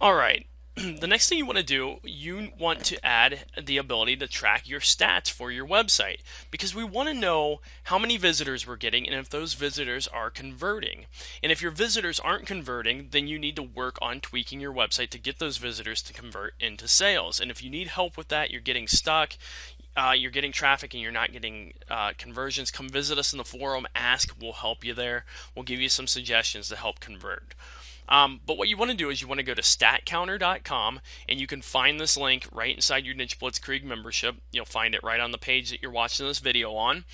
All right. The next thing you want to do, you want to add the ability to track your stats for your website because we want to know how many visitors we're getting and if those visitors are converting. And if your visitors aren't converting, then you need to work on tweaking your website to get those visitors to convert into sales. And if you need help with that, you're getting stuck, you're getting traffic and you're not getting conversions, come visit us in the forum, ask, we'll help you there. We'll give you some suggestions to help convert. But what you want to do is you want to go to StatCounter.com and you can find this link right inside your Niche Blitzkrieg membership. You'll find it right on the page that you're watching this video on.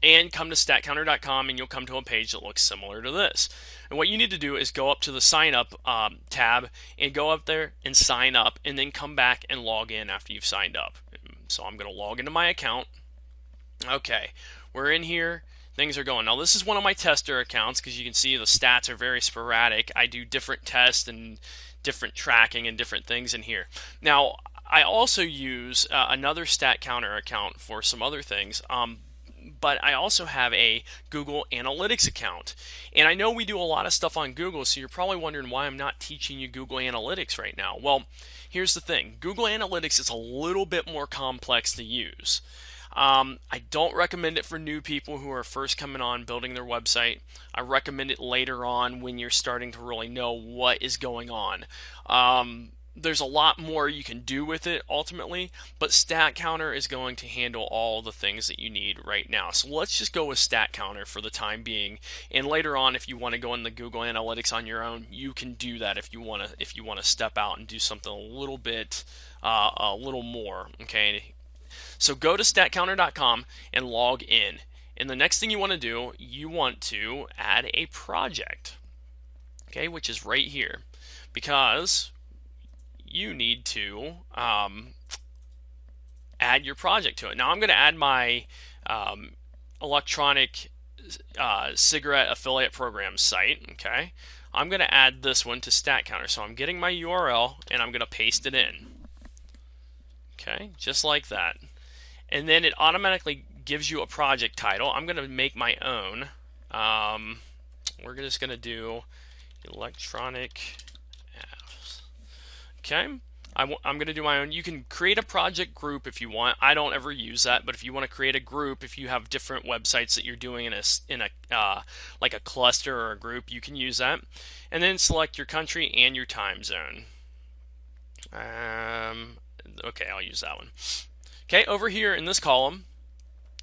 And come to StatCounter.com and you'll come to a page that looks similar to this. And what you need to do is go up to the Sign Up tab and go up there and sign up and then come back and log in after you've signed up. So I'm going to log into my account. Okay, we're in here. Things are going. Now this is one of my tester accounts because you can see the stats are very sporadic. I do different tests and different tracking and different things in here. Now I also use another StatCounter account for some other things. But I also have a Google Analytics account. And I know we do a lot of stuff on Google, so you're probably wondering why I'm not teaching you Google Analytics right now. Well, here's the thing. Google Analytics is a little bit more complex to use. I don't recommend it for new people who are first coming on building their website. I recommend it later on when you're starting to really know what is going on. There's a lot more you can do with it ultimately, but StatCounter is going to handle all the things that you need right now. So let's just go with StatCounter for the time being. And later on, if you want to go into Google Analytics on your own, you can do that if you want to step out and do something a little bit a little more. Okay. So go to StatCounter.com and log in. And the next thing you want to do, you want to add a project, okay, which is right here, because you need to add your project to it. Now I'm going to add my electronic cigarette affiliate program site, okay. I'm going to add this one to StatCounter. So I'm getting my URL and I'm going to paste it in. Okay, just like that. And then it automatically gives you a project title. I'm going to make my own. We're just going to do electronic apps. Okay, I'm going to do my own. You can create a project group if you want. I don't ever use that, but if you want to create a group, if you have different websites that you're doing in a like a cluster or a group, you can use that. And then select your country and your time zone. Okay, I'll use that one. Okay, over here in this column,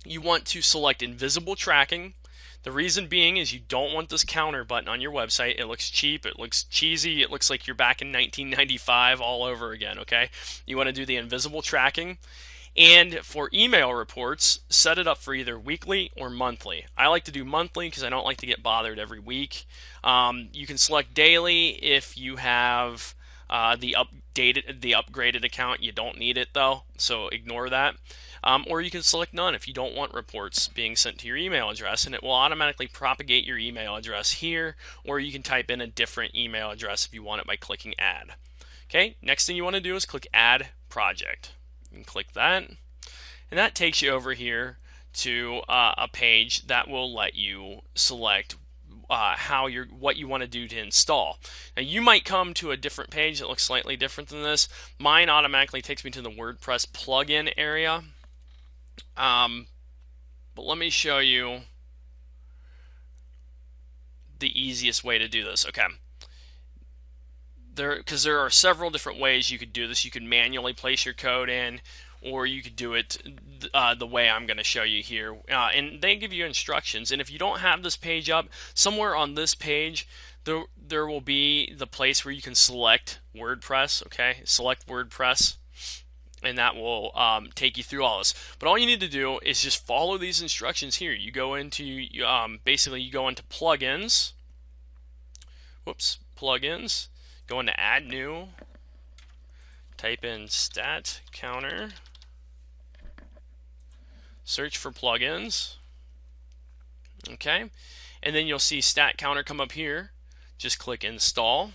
you want to select invisible tracking. The reason being is you don't want this counter button on your website. It looks cheap, it looks cheesy, it looks like you're back in 1995 all over again, okay? You want to do the invisible tracking. And for email reports, set it up for either weekly or monthly. I like to do monthly because I don't like to get bothered every week. You can select daily if you have the upgraded account. You don't need it though, so ignore that. Or you can select none if you don't want reports being sent to your email address, and it will automatically propagate your email address here, or you can type in a different email address if you want it by clicking add. Okay, next thing you want to do is click add project. You can click that, and that takes you over here to a page that will let you select what you want to do to install. Now you might come to a different page that looks slightly different than this. Mine automatically takes me to the WordPress plugin area. But let me show you the easiest way to do this. Okay. Because there are several different ways you could do this. You could manually place your code in, or you could do it the way I'm going to show you here. And they give you instructions. And if you don't have this page up, somewhere on this page, there will be the place where you can select WordPress. Okay, select WordPress, and that will take you through all this. But all you need to do is just follow these instructions here. You go into basically you go into plugins. Whoops, plugins. Go into add new. Type in StatCounter. Search for plugins. Okay, and then you'll see StatCounter come up here. Just click install.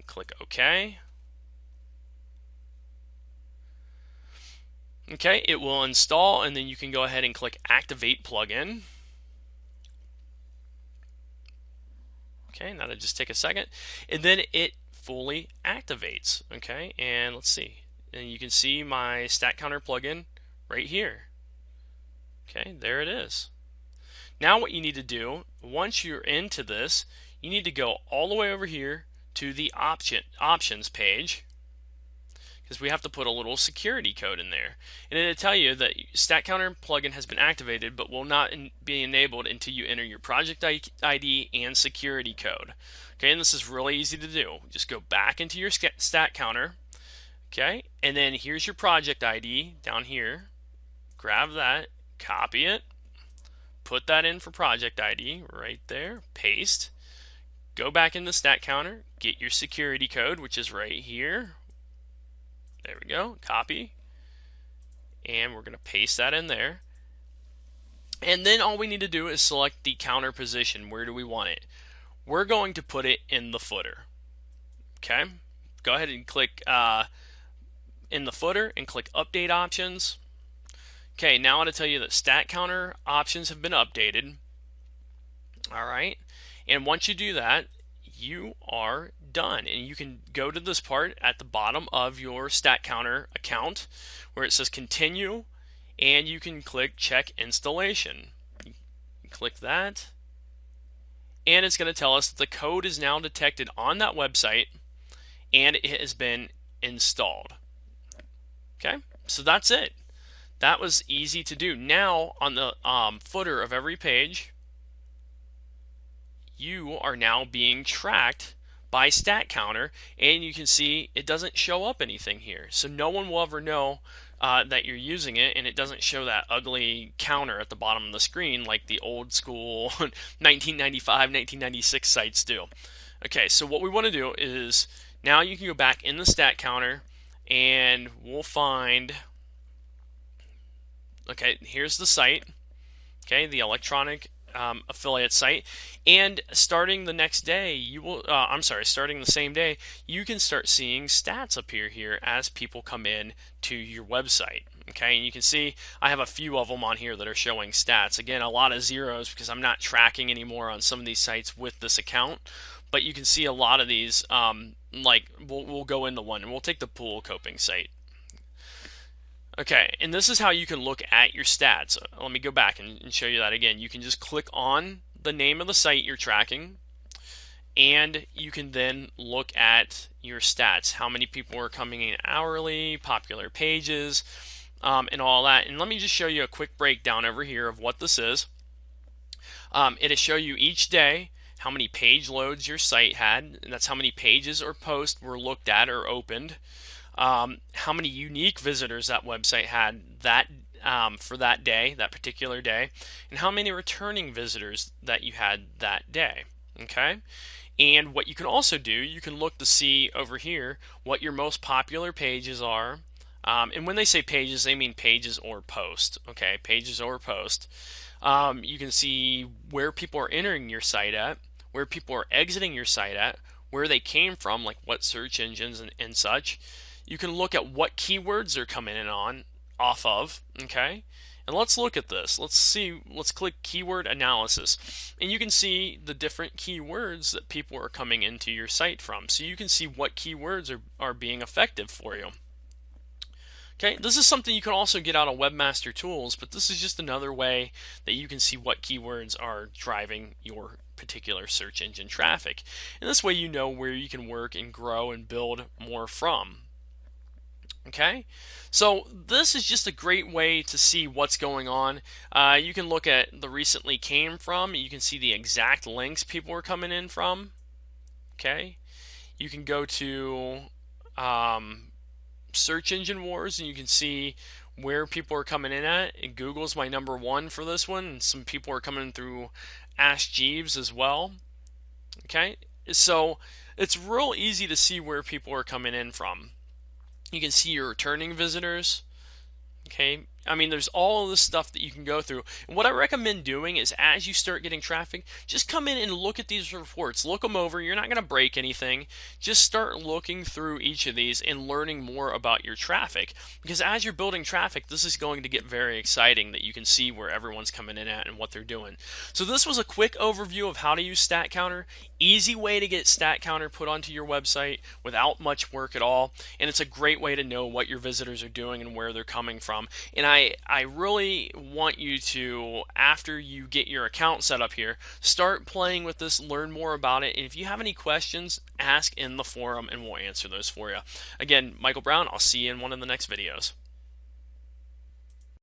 Click OK. Okay, it will install, and then you can go ahead and click activate plugin. Okay, now to just take a second, and then it fully activates. Okay, and let's see, and you can see my StatCounter plugin right here. Okay, there it is. Now what you need to do, once you're into this, you need to go all the way over here to the options page, because we have to put a little security code in there. And it'll tell you that StatCounter plugin has been activated but will not be enabled until you enter your project ID and security code. Okay, and this is really easy to do. Just go back into your StatCounter, okay, and then here's your project ID down here. Grab that, copy it, put that in for project ID right there, paste, go back into StatCounter, get your security code, which is right here. There we go, copy, and we're going to paste that in there. And then all we need to do is select the counter position. Where do we want it? We're going to put it in the footer. Okay, go ahead and click in the footer and click Update Options. Okay, now I want to tell you that StatCounter options have been updated. All right, and once you do that, you are done, and you can go to this part at the bottom of your StatCounter account where it says Continue, and you can click Check Installation. You click that, and it's going to tell us that the code is now detected on that website and it has been installed. Okay, so that's it. That was easy to do. Now on the footer of every page, you are now being tracked by StatCounter, and you can see it doesn't show up anything here. So no one will ever know that you're using it, and it doesn't show that ugly counter at the bottom of the screen like the old school 1995, 1996 sites do. Okay, so what we want to do is now you can go back in the StatCounter, and we'll find, okay, here's the site, okay, the electronic affiliate site, and starting the next day, you will, starting the same day, you can start seeing stats appear here as people come in to your website. Okay, and you can see I have a few of them on here that are showing stats. Again, a lot of zeros because I'm not tracking anymore on some of these sites with this account, but you can see a lot of these, like we'll go into one, and we'll take the pool coping site. Okay, and this is how you can look at your stats. Let me go back and show you that again. You can just click on the name of the site you're tracking, and you can then look at your stats. How many people are coming in hourly, popular pages, and all that. And let me just show you a quick breakdown over here of what this is. It'll show you each day how many page loads your site had, and that's how many pages or posts were looked at or opened. How many unique visitors that website had that for that day, that particular day, and how many returning visitors that you had that day. Okay, and what you can also do, you can look to see over here what your most popular pages are. And when they say pages, they mean pages or post. Okay, pages or post. You can see where people are entering your site at, where people are exiting your site at, where they came from, like what search engines and such. You can look at what keywords they're coming in off of, okay? And let's look at this. Let's click keyword analysis. And you can see the different keywords that people are coming into your site from. So you can see what keywords are being effective for you. Okay, this is something you can also get out of Webmaster Tools, but this is just another way that you can see what keywords are driving your particular search engine traffic. And this way you know where you can work and grow and build more from. Okay, so this is just a great way to see what's going on. You can look at the recently came from. You can see the exact links people are coming in from. Okay, you can go to Search Engine Wars, and you can see where people are coming in at. And Google's my #1 for this one, and some people are coming through Ask Jeeves as well. Okay, so it's real easy to see where people are coming in from. You can see your returning visitors. Okay, I mean, there's all of this stuff that you can go through. And what I recommend doing is as you start getting traffic, just come in and look at these reports. Look them over. You're not going to break anything. Just start looking through each of these and learning more about your traffic. Because as you're building traffic, this is going to get very exciting that you can see where everyone's coming in at and what they're doing. So this was a quick overview of how to use StatCounter. Easy way to get StatCounter put onto your website without much work at all. And it's a great way to know what your visitors are doing and where they're coming from. And I really want you to, after you get your account set up here, start playing with this, learn more about it, and if you have any questions, ask in the forum and we'll answer those for you. Again, Michael Brown, I'll see you in one of the next videos.